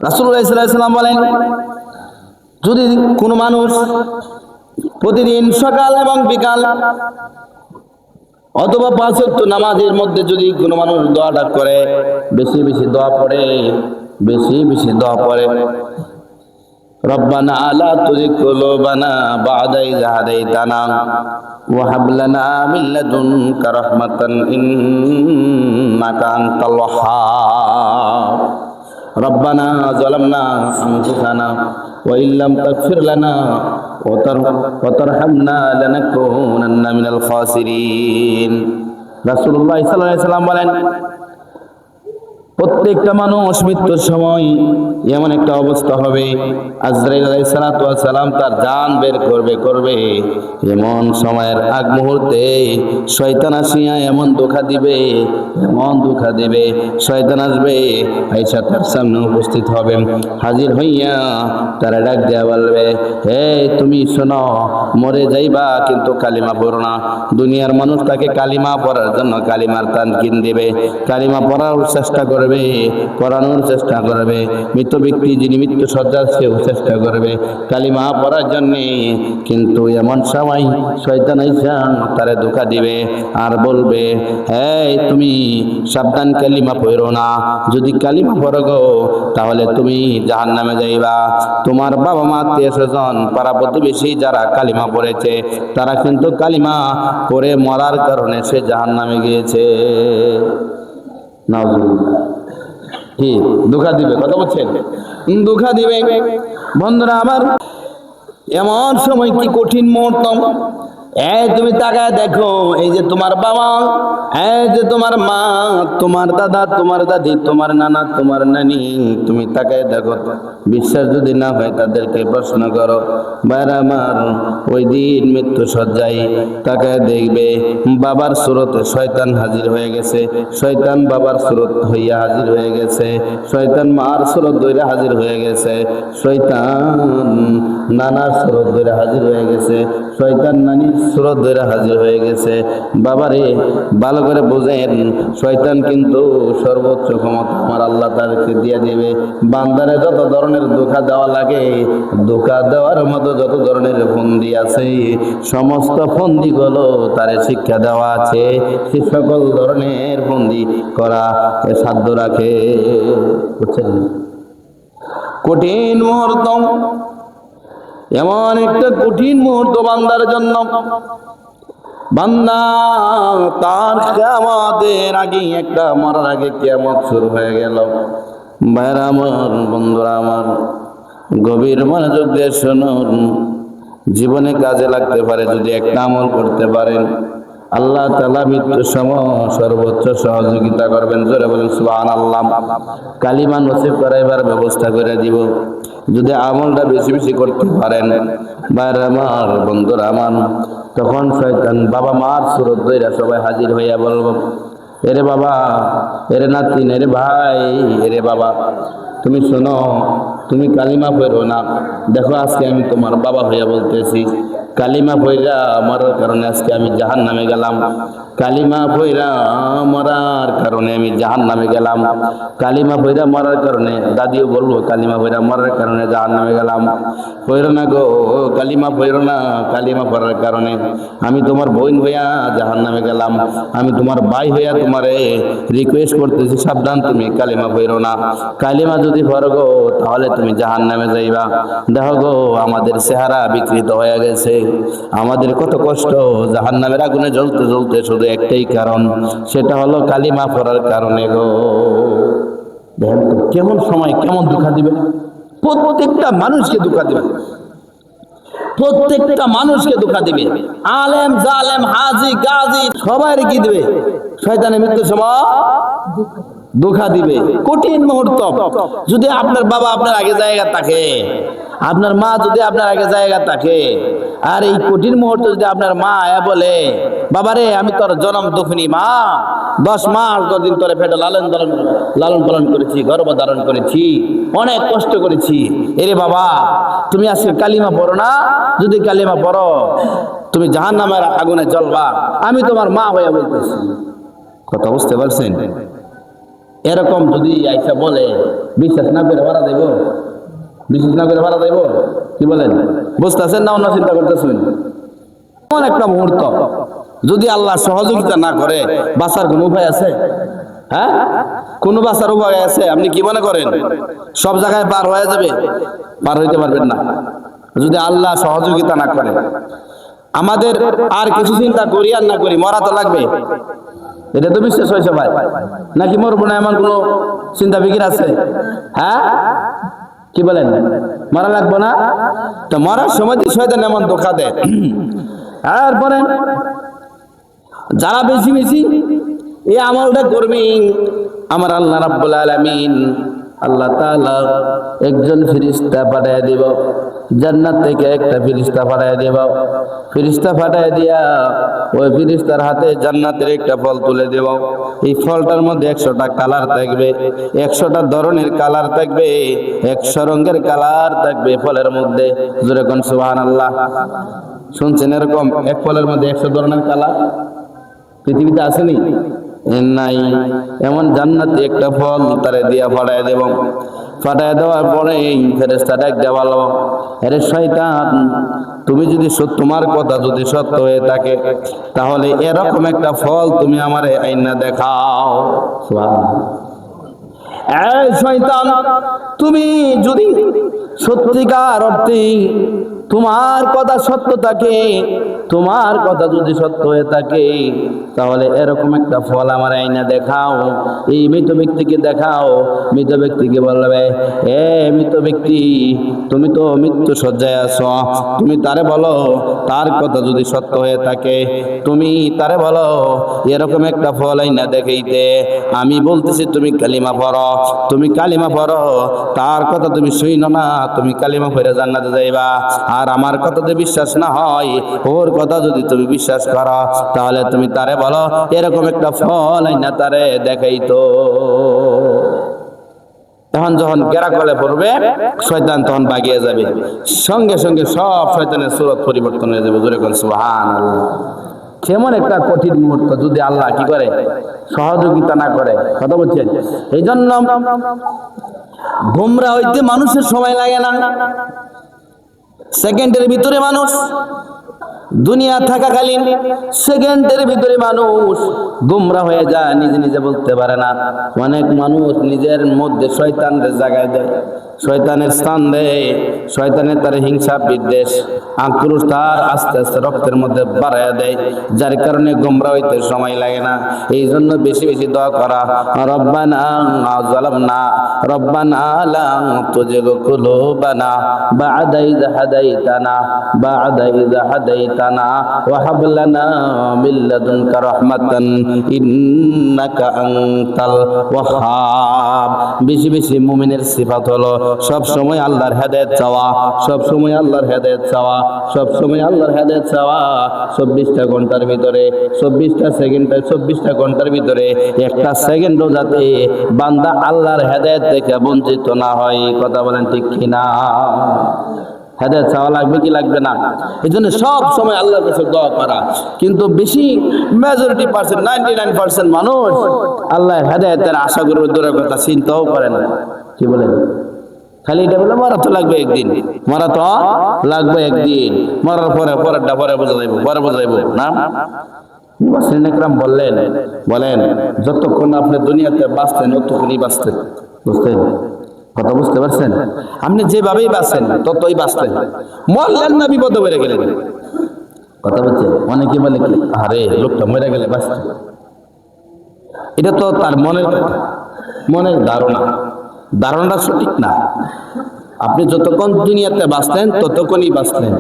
রাসূলুল্লাহ সাল্লাল্লাহু আলাইহি ওয়াসাল্লাম বলেন, যদি কোনো মানুষ প্রতিদিন সকাল এবং বিকাল অথবা 5 ওয়াক্ত নামাজের মধ্যে যদি কোনো মানুষ দোয়াটা করে, বেশি বেশি দোয়া পড়ে, বেশি বেশি দোয়া পড়ে, রব্বানা লা তুযিগ কুলুবানা বা'দা ইয হাদাইতানা ওয়া হাব লানা মিন লাদুনকা রাহমাতান ইন্নাকা আনতাল ওয়াহ্হাব। রব্বানা যালামনা আনফুসানা ওয়া ইল্লাম তাগফির লানা ওয়া তারহামনা লানাকুনান্না মিনাল খাসিরিন। রাসূলুল্লাহ সাল্লাল্লাহু আলাইহি ওয়াসাল্লাম বলেন, প্রত্যেকটা মানুষ মৃত্যুর সময় এমন একটা অবস্থা হবে, আজরাইল আলাইহিস সালাতু ওয়াস সালাম তার জান বের করবে, এমন সময়ের আগ মুহূর্তে শয়তান আসিয়া এমন ধোঁকা দিবে, এমন ধোঁকা দিবে, শয়তান আসবে, আয়েশা তার সামনে উপস্থিত হবে, হাজির হইয়া তারা ডাক দেয়া বলবে, হে তুমি শোনো, মরে যাইবা কিন্তু কালিমা পড়ো না। দুনিয়ার মানুষ তাকে কালিমা পড়ার জন্য কালিমার তানকিন দিবে, কালিমা পড়ার চেষ্টা করবে, পড়ানোর চেষ্টা করবে। মৃত ব্যক্তি যিনি মৃত্যু সজ্জায়, সেও চেষ্টা করবে কালিমা পড়ার জন্য, কিন্তু এমন সময় শয়তান আইসা তারে ধোঁকা দিবে আর বলবে, এই তুমি সাবধান, কালিমা পড়ো না, যদি কালিমা পড়ো গো তাহলে তুমি জাহান্নামে যাইবা। তোমার বাবা মা আত্মীয়-স্বজন পাড়া প্রতিবেশী যারা কালিমা পড়েছে, তারা কিন্তু কালিমা পড়ে মরার কারণে সে জাহান্নামে গিয়েছে। নাউজুবিল্লাহ। কি ধোঁকা দিবে, কথা বলছেন, ধোঁকা দিবে। বন্ধুরা আমার, এমন সময় কি কঠিন মুহূর্ত, এই তুমি তাকায় দেখো, এই যে তোমার বাবা, এই যে তোমার মা, তোমার দাদা, তোমার দাদি, তোমার নানা, তোমার নানি, তুমি তাকায় দেখো। বিশ্বাস যদি না হয় তাদেরকে প্রশ্ন করো। ভাইরা আমার, ওই দিন মৃত্যু সজ্জায় তাকায় দেখবে বাবার সুরতে শয়তান হাজির হয়ে গেছে, শয়তান বাবার সুরত হইয়া হাজির হয়ে গেছে, শয়তান মার সুরত ধরে হাজির হয়ে গেছে, শয়তান নানার সুরত ধরে হাজির হয়ে গেছে, শয়তান নানির সুরত ধরে হাজির হয়ে গেছে। বাবারে ভালো করে বুঝেন, শয়তান কিন্তু সর্বোচ্চ ক্ষমতা আমার আল্লাহ তাদেরকে দিয়ে দিবে। বান্দারে যত ধরনের ধোঁকা দেওয়া লাগে, ধোঁকা দেওয়ার মতো যত ধরনের ফন্দি আছে, সমস্ত ফন্দিগুলো তারে শিক্ষা দেওয়া আছে, সে সকল ধরনের ফন্দি করা সাধ্য রাখে। বুঝছেন? কঠিন মুহূর্ত, এমন একটা কঠিন মুহূর্ত বান্দার জন্য, বান্দা তার কিয়ামতের আগে, একটা মরার আগে কিয়ামত শুরু হয়ে গেল। ভাইরা আমার, বন্ধুরা আমার, গভীর মনোযোগ দিয়ে শুনুন, জীবনে কাজে লাগতে পারে যদি একটা আমল করতে পারেন। আল্লাহ তাআলা মৃত্যুর সময় সর্বোচ্চ সহযোগিতা করবেন। জোরে বলেন সুবহানাল্লাহ। কালিমা নসিব করাইবার ব্যবস্থা করে দিব যদি আমলটা বেশি বেশি করতে পারেন। ভাইরা আমার, বন্ধুরা আমার, তখন শয়তান বাবা মার সুরত ধইরা সবাই হাজির হইয়া বলব, এরে বাবা, এরে নাতিন, এরে ভাই, এরে বাবা, তুমি শোনো, তুমি কালিমা পড়ো না। দেখো আজকে আমি তোমার বাবা হইয়া বলতেছি, কালিমা পড়া মরার কারণে আজকে আমি জাহান্নামে গেলাম, কালিমা পড়া মরার কারণে আমি জাহান্নামে গেলাম, কালিমা পড়া মরার কারণে, দাদিও বলবো কালিমা পড়া মরার কারণে জাহান্নামে গেলাম। পড়ো না গো, কালিমা পড়ো না, কালিমা পড়ার কারণে আমি তোমার বোন হইয়া জাহান্নামে গেলাম, আমি তোমার ভাই হইয়া তোমারে রিকোয়েস্ট করতেছি, সাবধান, তুমি কালিমা পড়ো না। কালিমা যদি পড়ো গো তাহলে তুমি জাহান্নামে যাইবা। দেখো গো, আমাদের চেহারা বিকৃত হয়ে গেছে, আমাদের কত কষ্ট, জাহান্নামের আগুনে জ্বলতে জ্বলতে শুধু একটাই কারণ, সেটা হলো কালিমা পড়ার কারণে গো। দেখেন তো কেমন সময়, কেমন ধোঁকা দিবে, প্রত্যেকটা মানুষকে ধোঁকা দিবে, প্রত্যেকটা মানুষকে ধোঁকা দিবে, আলেম জালেম হাজি গাজী সবাই কি দিবে, শয়তানের মৃত্যুর সময় ধোঁকা দিবে। কঠিন মুহূর্ত, যদি আপনার বাবা আপনার আগে জায়গা থাকে, আপনার মা যদি আপনার আগে জায়গা থাকে, আর এই কঠিন মুহূর্তে যদি আপনার মা বলে, বাবারে আমি তোর জন্ম দুঃখিনী মা, 10 মাস 10 দিন তোরে পেটে লালন পালন করেছি, গর্ভ ধারণ করেছি, অনেক কষ্ট করেছি, এরে বাবা তুমি আজকে কালিমা পড়ো না, যদি কালিমা পড়ো তুমি জাহান্নামের আগুনে জ্বলবা, আমি তোমার মা হইয়া বলতেছি। কথা বুঝতে পারছেন? এরকম যদি আইসা বলে বিশ্বাস না করে ভাড়া দেব, বিশ্বাস না করে ভাড়া দেব, কি বলেন? বুঝতেছেন না অন্য চিন্তা করতেছেন? এমন একটা মুহূর্ত যদি আল্লাহ সহযোগিতা না করে বাঁচার কোনো উপায় আছে? হ্যাঁ, কোনো বাঁচার উপায় আছে? আপনি কি মনে করেন সব জায়গায় পার হয়ে যাবে? পার হইতে পারবেন না যদি আল্লাহ সহযোগিতা না করে। আমাদের আর কিছু চিন্তা করি আর না করি, মরা তো লাগবে, এটা তো বিশ্বাস হয়েছে ভাই, নাকি মরবো না এমন কোনো চিন্তা ফিকির আছে? হ্যাঁ, কি বলেন? মরা লাগবো না? তো মরার সময় শয়তান এমন ধোঁকা দেয়। তারপরে যারা বেশি বেশি এই আমলটা করবি, আমার আল্লাহ রাব্বুল আলামিন আল্লাহ তাআলা একজন ফেরেশতা পাঠিয়ে দিব, জান্নাত থেকে একটা ফেরেশতা পাঠিয়ে দিব। ফেরেশতা পাঠিয়ে দিয়া ওই ফেরেশতার হাতে জান্নাতের একটা ফল তুলে দেব। এই ফলটার মধ্যে 100টা কালার থাকবে, 100টা ধরনের কালার থাকবে, 100 রঙের কালার থাকবে ফলের মধ্যে। জোরে কোন সুবহানাল্লাহ। শুনছেন এরকম এক ফলের মধ্যে 100 ধরনের কালার পৃথিবীতে আসেনি? নাই। এমন জান্নাতে একটা ফল তারে দিয়া পাঠায় দেব। পাঠায় দেওয়ার পরে ফেরেশতা ডাক দেওয়া বলো, আরে শয়তান, তুমি যদি তোমার কথা যদি সত্য হয়ে থাকে তাহলে এরকম একটা ফল তুমি আমারে আইনা দেখাও। এই শয়তান, তুমি যদি সত্যিকার অর্থে তোমার কথা সত্য থাকে, তোমার কথা যদি সত্য হয়ে থাকে তাহলে এরকম একটা ফল আমার আইনা দেখাও। এই মৃত ব্যক্তিকে দেখাও। মৃত ব্যক্তিকে বলবে, এ মৃত ব্যক্তি, তুমি তো মৃত্যু শয্যায় আছো, তুমি তারে বলো তার কথা যদি সত্য হয়ে থাকে, তুমি তারে বলো এরকম একটা ফল আইনা দেখাইতে। আমি বলতেছি তুমি কালিমা পড়ো, তুমি কালিমা পড়ো, তার কথা তুমি শুইনো না, তুমি কালিমা পড়ে জান্নাতে যাইবা। আর আমার কথাতে বিশ্বাস না হয়, ওর কথা যদি তুমি বিশ্বাস করো তাহলে তুমি তারে বলো এরকম একটা ফল আইনা তারে দেখাইতো। তখন যখন গেরাকলে পড়বে শয়তান তখন ভাগিয়ে যাবে, সঙ্গে সঙ্গে সব শয়তানের সুরত পরিবর্তন হয়ে যাবে। জোরে কোন সুবহানাল্লাহ। কেমন একটা কঠিন মুহূর্ত যদি আল্লাহ কি করে সহযোগিতা না করে, কথা বলছেন? এই জন্য গোমরা হইতে মানুষের সময় লাগে না, সেকেন্ডের ভিতরে মানুষ, দুনিয়া থাকাকালীন সেকেন্ডের ভিতরে মানুষ গোমরা হয়ে যায়, নিজে নিজে বলতে পারে না। অনেক মানুষ নিজের মধ্যে শয়তানের জায়গায় দেয়, শয়তানের স্থান দেয়, শয়তানের তার হিংসা বিদ্বেষ আক্রোশ তার আস্তে আস্তে রক্তের মধ্যে বাড়াইয়া দেয়, যার কারণে গোমরা হইতে সময় লাগে না। এই জন্য বেশি বেশি দোয়া করা, রব্বানা যালামনা রব্বানা লা তুজিগ কুলুবানা বা'দা ইয হাদাইতানা বা'দা ইয হাদাইতানা ওয়া হাব লানা মিন লাদুনকা রাহমাতান ইন্নাকা আনতাল ওয়াহ্হাব। বেশি বেশি মুমিনের সিফাত হলো সব সময় আল্লাহর হেদায়েত চাওয়া, সব সময় আল্লাহর হেদায়েত চাওয়া, সব সময় আল্লাহর হেদায়েত চাওয়া। 24টা ঘন্টার ভিতরে 24টা সেকেন্ডে 24টা ঘন্টার ভিতরে একটা সেকেন্ডও যাতে বান্দা আল্লাহর হেদায়েত থেকে বঞ্চিত না হয়। কথা বলেন ঠিক কিনা? হেদায়েত চাওয়া লাগবে কি লাগবে না? এই জন্য সব সময় আল্লাহর কাছে দোয়া করা। কিন্তু বেশি মেজরিটি পার্সেন্ট 99% মানুষ আল্লাহর হেদায়েতের আশা করবে, দূরের কথা চিন্তাও করে না। কি বলেন? খালি এটা বলে মরা তো লাগবে একদিন, মরা তো লাগবে একদিন, মরার পরে পরেরটা পরে বোঝা যাইব, পরে বোঝা যাইব না। মুফাসসিরিন ইকরাম বলেন যতক্ষণ আপনি দুনিয়াতে বাঁচতেন ততক্ষণই বাঁচতেন। বুঝতেন? কথা বুঝতে পারছেন? আপনি যেভাবেই বাঁচেন ততই বাঁচতেন, মরলেন না বিপদে পড়ে গেলেন। কথা বলছেন? অনেকে বলে কি, আরে লোকটা মরে গেলে বাঁচতেন। এটা তো তার মনের কথা, মনের ধারণা সঠিক না। আপনি যতক্ষণ দুনিয়াতে বাঁচতেন ততক্ষণই বাঁচলেন,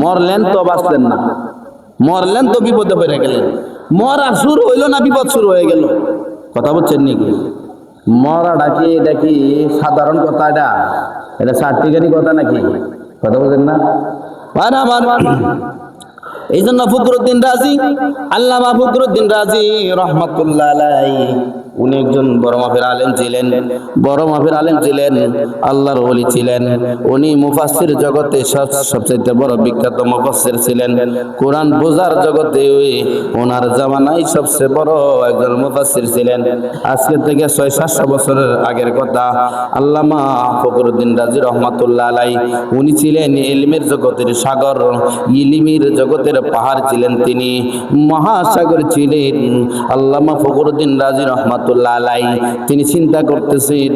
মরলেন তো বাঁচলেন না, মরলেন তো বিপদে পড়ে গেলেন। মরা শুরু হইল না বিপদ শুরু হয়ে গেল। কথা বলছেন নাকি? মরাটা কি এটা কি সাধারণ কথা? এটা সার্টিফিকেটই কথা নাকি? কথা বলছেন না? আমার এই জন্য ফখরুদ্দিন রাজি, আল্লামা ফখরুদ্দিন রাজি রহমাতুল্লাহ আলাইহি উনি একজন বড় মাপের আলেম ছিলেন, বড় মাপের আলেম ছিলেন, আল্লাহর ওলি ছিলেন। উনি মুফাসসির জগতে সবচেয়ে বড় বিখ্যাত মুফাসসির ছিলেন। কোরআন বোঝার জগতে ওনার জামানায় সবচেয়ে বড় একজন মুফাসসির ছিলেন। আজকে থেকে 600-700 বছরের আগের কথা। আল্লামা ফখরুদ্দীন রাজি রহমাতুল্লাহ আলাইহি, উনি ছিলেন ইলমের জগতের সাগর, ইলমের জগতের পাহাড় ছিলেন তিনি, মহাসাগর ছিলেন আল্লামা ফখরুদ্দীন রাজি রহমাতুল্লাহ আলাইহি। তিনি চিন্তা করতেছেন,